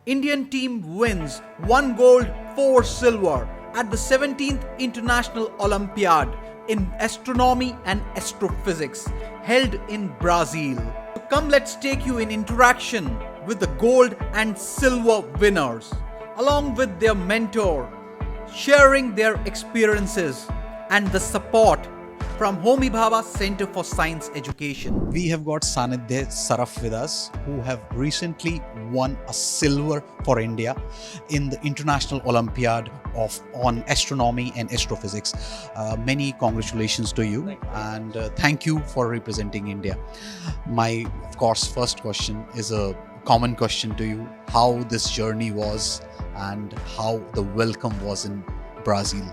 Indian team wins 1 gold, 4 silver at the 17th International Olympiad in Astronomy and Astrophysics held in Brazil. So come, let's take you in interaction with the gold and silver winners along with their mentor, sharing their experiences and the support from Homi Bhabha Center for Science Education. We have got Sanidhya Saraf with us, who have recently won a silver for India in the International Olympiad on Astronomy and Astrophysics. Many congratulations to you, and thank you for representing India. My, of course, first question is a common question to you: how this journey was and how the welcome was in Brazil.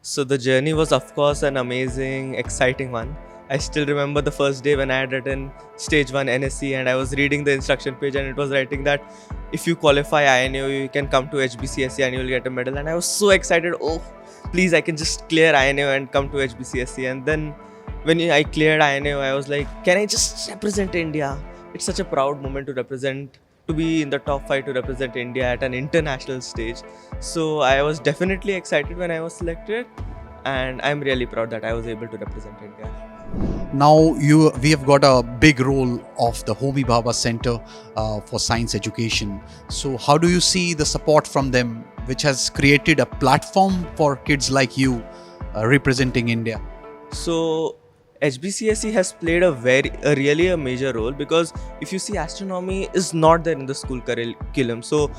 So the journey was, of course, an amazing, exciting one. I still remember the first day when I had written Stage 1 NSC and I was reading the instruction page and it was writing that if you qualify INAO, you can come to HBCSE and you will get a medal. And I was so excited, oh, please, I can just clear INAO and come to HBCSE. And then when I cleared INAO, I was like, can I just represent India? It's such a proud moment to be in the top 5 to represent India at an international stage. So I was definitely excited when I was selected, and I'm really proud that I was able to represent India. Now we have got a big role of the Homi Bhabha Center for Science Education. So how do you see the support from them, which has created a platform for kids like you representing India? So HBCSE has played a really a major role, because if you see, astronomy is not there in the school curriculum. So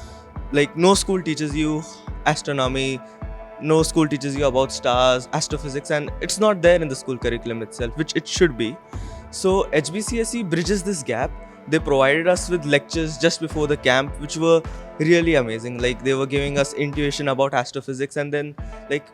like no school teaches you astronomy, no school teaches you about stars, astrophysics, and it's not there in the school curriculum itself, which it should be. So HBCSE bridges this gap. They provided us with lectures just before the camp, which were really amazing. Like they were giving us intuition about astrophysics, and then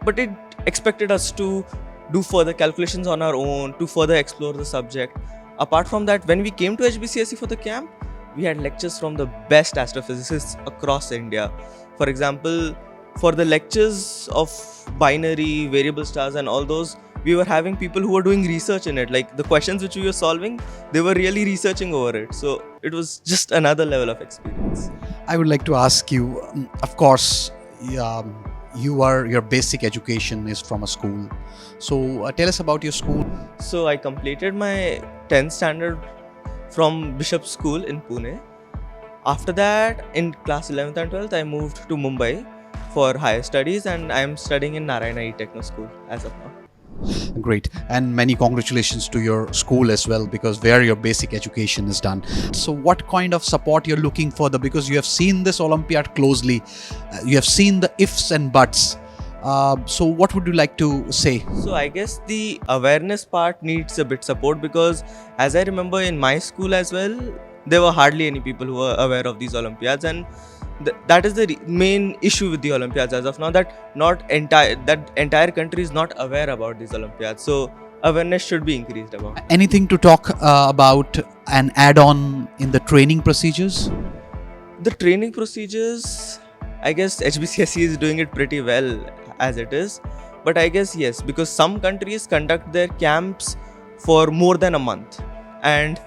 but it expected us to do further calculations on our own, to further explore the subject. Apart from that, when we came to HBCSE for the camp, we had lectures from the best astrophysicists across India. For example, for the lectures of binary, variable stars and all those, we were having people who were doing research in it. Like the questions which we were solving, they were really researching over it. So it was just another level of experience. I would like to ask you, of course, your basic education is from a school. So tell us about your school. So I completed my 10th standard from Bishop School in Pune. After that, in class 11th and 12th, I moved to Mumbai for higher studies, and I am studying in Narayana E-Techno School as of now. Great, and many congratulations to your school as well, because where your basic education is done. So what kind of support you're looking for, because you have seen this Olympiad closely, you have seen the ifs and buts. So what would you like to say? So I guess the awareness part needs a bit support, because as I remember in my school as well, there were hardly any people who were aware of these Olympiads, and that is the main issue with the Olympiads as of now, that entire country is not aware about these Olympiads. So awareness should be increased about. Anything to talk about an add-on in the training procedures? The training procedures, I guess HBCSE is doing it pretty well as it is. But I guess yes, because some countries conduct their camps for more than a month. And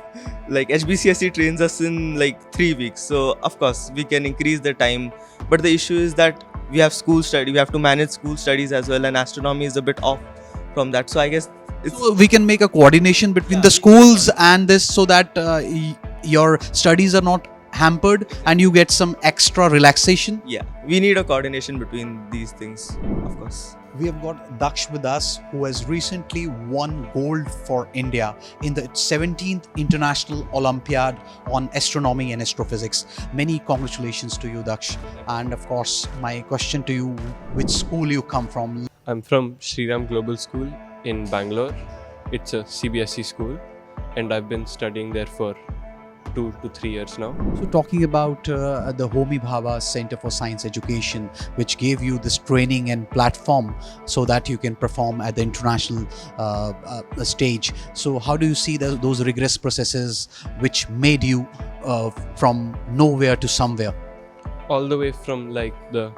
like HBCSE trains us in 3 weeks. So of course we can increase the time. But the issue is that we have to manage school studies as well. And astronomy is a bit off from that. So I guess we can make a coordination between the schools and this, so that your studies are not hampered and you get some extra relaxation. Yeah, we need a coordination between these things, of course. We have got Daksh with us, who has recently won gold for India in the 17th International Olympiad on Astronomy and Astrophysics. Many congratulations to you, Daksh. And of course, my question to you, which school you come from? I'm from Shriram Global School in Bangalore. It's a CBSE school, and I've been studying there for 2 to 3 years now. So talking about the Homi Bhabha Center for Science Education, which gave you this training and platform so that you can perform at the international stage. So how do you see those rigorous processes which made you from nowhere to somewhere? All the way from the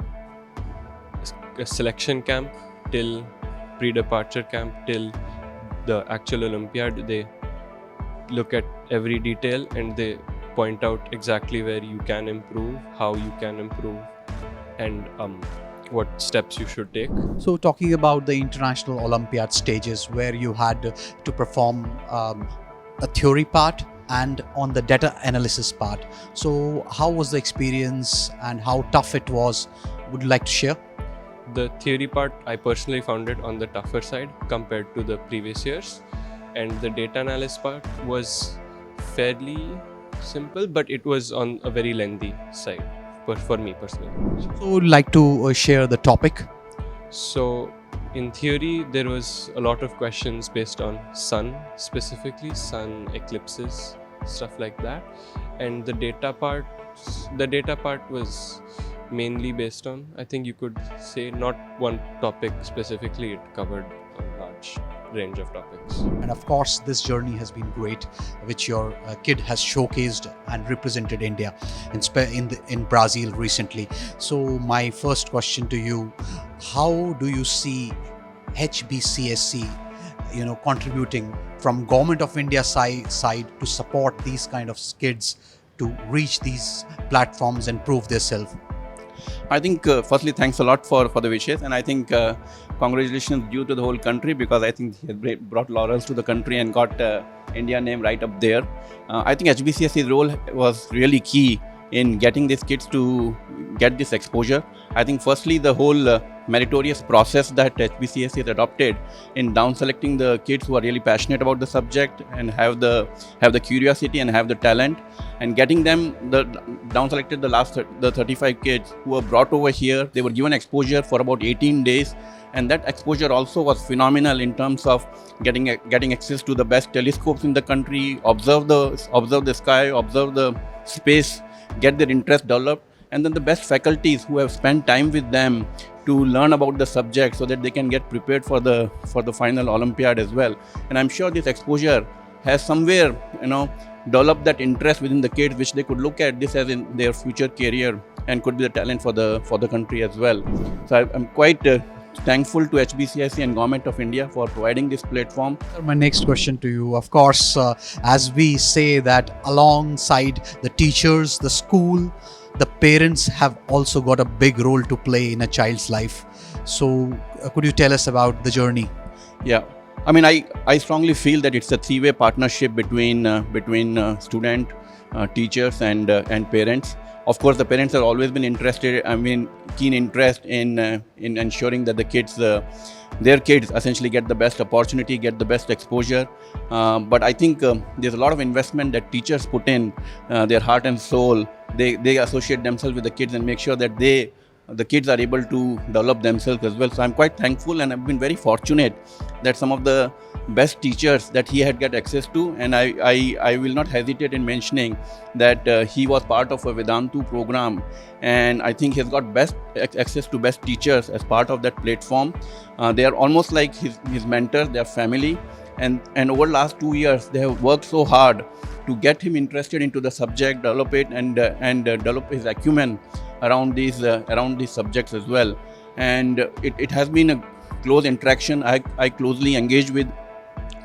selection camp till pre-departure camp till the actual Olympiad, they look at every detail and they point out exactly where you can improve, how you can improve, and what steps you should take. So, talking about the international Olympiad stages where you had to perform a theory part and on the data analysis part. So, how was the experience and how tough it was? Would you like to share? The theory part, I personally found it on the tougher side compared to the previous years. And the data analysis part was fairly simple, but it was on a very lengthy side for me personally. So, would you like to share the topic? So, in theory, there was a lot of questions based on sun, specifically sun eclipses, stuff like that. And the data part was mainly based on, I think you could say, not one topic specifically. It covered a large range of topics. And of course, this journey has been great, which your kid has showcased and represented India in Brazil recently. So my first question to you, how do you see HBCSE contributing from Government of India side to support these kind of kids to reach these platforms and prove themselves? I think firstly, thanks a lot for the wishes, and I think congratulations due to the whole country, because I think he has brought laurels to the country and got India name right up there. I think HBCSE's role was really key in getting these kids to get this exposure. I think firstly the whole meritorious process that HBCSE has adopted in down selecting the kids who are really passionate about the subject and have the curiosity and have the talent, and getting them down selected the 35 kids who were brought over here. They were given exposure for about 18 days, and that exposure also was phenomenal in terms of getting access to the best telescopes in the country, observe the sky, observe the space, get their interest developed, and then the best faculties who have spent time with them to learn about the subject so that they can get prepared for the final Olympiad as well. And I'm sure this exposure has somewhere developed that interest within the kids, which they could look at this as in their future career and could be the talent for the country as well. So I'm quite thankful to HBCSE and Government of India for providing this platform. My next question to you, of course, as we say that alongside the teachers, the school, the parents have also got a big role to play in a child's life. So could you tell us about the journey? Yeah. I mean, I strongly feel that it's a three-way partnership between student, teachers and parents. Of course, the parents have always been keen interest in ensuring that the kids, their kids essentially get the best opportunity, get the best exposure. But I think there's a lot of investment that teachers put in their heart and soul. They associate themselves with the kids and make sure that the kids are able to develop themselves as well. So I'm quite thankful, and I've been very fortunate that some of the best teachers that he had got access to, and I will not hesitate in mentioning that he was part of a Vedantu program, and I think he's got best access to best teachers as part of that platform. They are almost like his mentors, their family, and over the last 2 years they have worked so hard to get him interested into the subject, develop it, and develop his acumen around these subjects as well. And it has been a close interaction. I closely engage with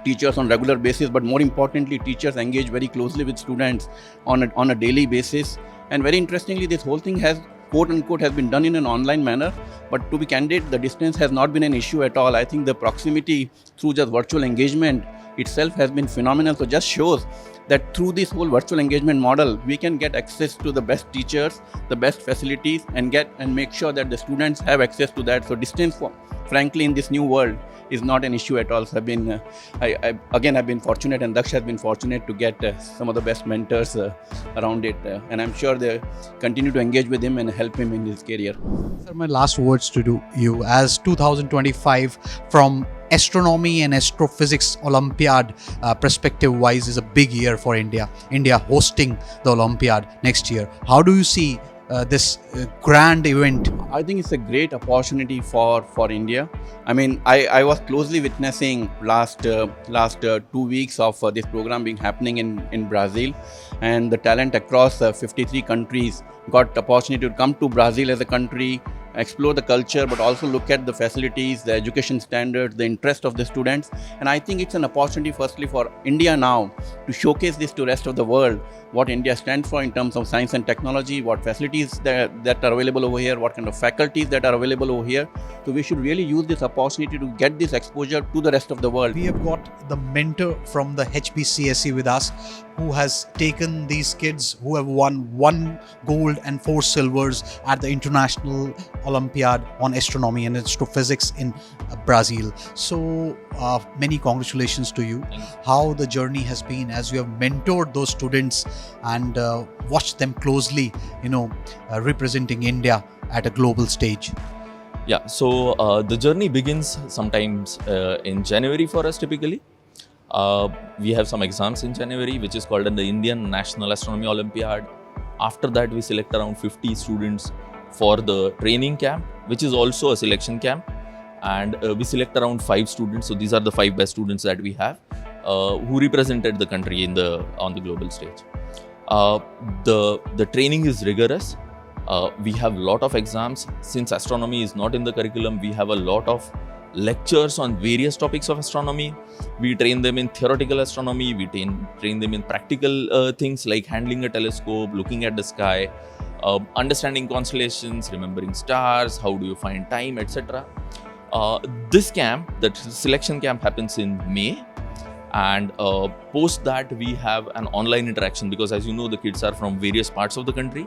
teachers on regular basis, but more importantly, teachers engage very closely with students on a daily basis. And very interestingly, this whole thing has, quote unquote, has been done in an online manner. But to be candid, the distance has not been an issue at all. I think the proximity through just virtual engagement itself has been phenomenal. So just shows that through this whole virtual engagement model, we can get access to the best teachers, the best facilities, and make sure that the students have access to that. So distance, frankly, in this new world is not an issue at all. So I've been fortunate, and Daksh has been fortunate to get some of the best mentors around it. And I'm sure they continue to engage with him and help him in his career. Sir, my last words to you, as 2025 from Astronomy and Astrophysics Olympiad perspective wise is a big year for India. India hosting the Olympiad next year. How do you see this grand event? I think it's a great opportunity for India. I mean, I was closely witnessing last 2 weeks of this program being happening in Brazil, and the talent across 53 countries got the opportunity to come to Brazil as a country, explore the culture, but also look at the facilities, the education standards, the interest of the students. And I think it's an opportunity firstly for India now to showcase this to the rest of the world, what India stands for in terms of science and technology, what facilities that are available over here, what kind of faculties that are available over here. So we should really use this opportunity to get this exposure to the rest of the world. We have got the mentor from the HBCSE with us, who has taken these kids who have won 1 gold and 4 silvers at the International Olympiad on Astronomy and Astrophysics in Brazil. So many congratulations to you. How the journey has been as you have mentored those students and watched them closely, representing India at a global stage. Yeah, so the journey begins sometimes in January for us typically. We have some exams in January, which is called the Indian National Astronomy Olympiad. After that, we select around 50 students for the training camp, which is also a selection camp. And we select around 5 students. So these are the 5 best students that we have who represented the country on the global stage. The training is rigorous. We have a lot of exams. Since astronomy is not in the curriculum, we have a lot of lectures on various topics of astronomy. We train them in theoretical astronomy, we train them in practical things like handling a telescope, looking at the sky, understanding constellations, remembering stars, how do you find time, etc. This camp, that selection camp, happens in May, and post that we have an online interaction, because as you know, the kids are from various parts of the country.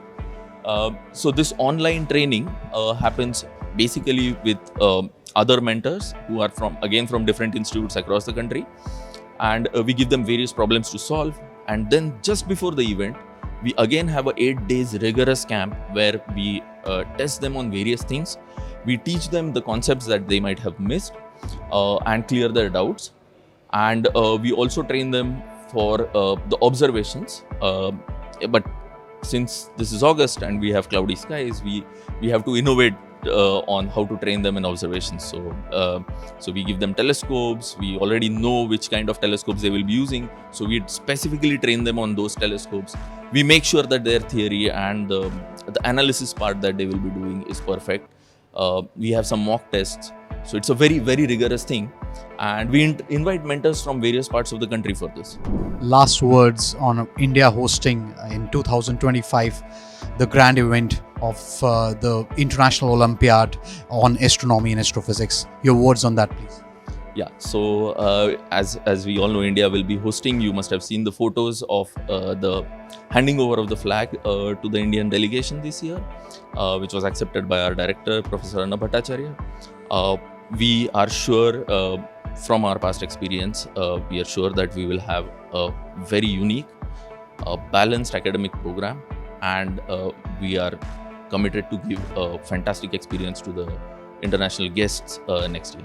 So this online training happens basically with other mentors who are from different institutes across the country, and we give them various problems to solve. And then just before the event, we again have a 8 days rigorous camp where we test them on various things. We teach them the concepts that they might have missed and clear their doubts. And we also train them for the observations. But since this is August and we have cloudy skies, we have to innovate on how to train them in observations. So we give them telescopes. We already know which kind of telescopes they will be using. So we specifically train them on those telescopes. We make sure that their theory and the analysis part that they will be doing is perfect. We have some mock tests. So it's a very, very rigorous thing. And we invite mentors from various parts of the country for this. Last words on India hosting in 2025 the grand event of the International Olympiad on Astronomy and Astrophysics. Your words on that, please. Yeah, so as we all know, India will be hosting. You must have seen the photos of the handing over of the flag to the Indian delegation this year, which was accepted by our director, Professor Arnab Bhattacharya. We are sure, from our past experience, we are sure that we will have a very unique, balanced academic program, and we are committed to give a fantastic experience to the international guests next year.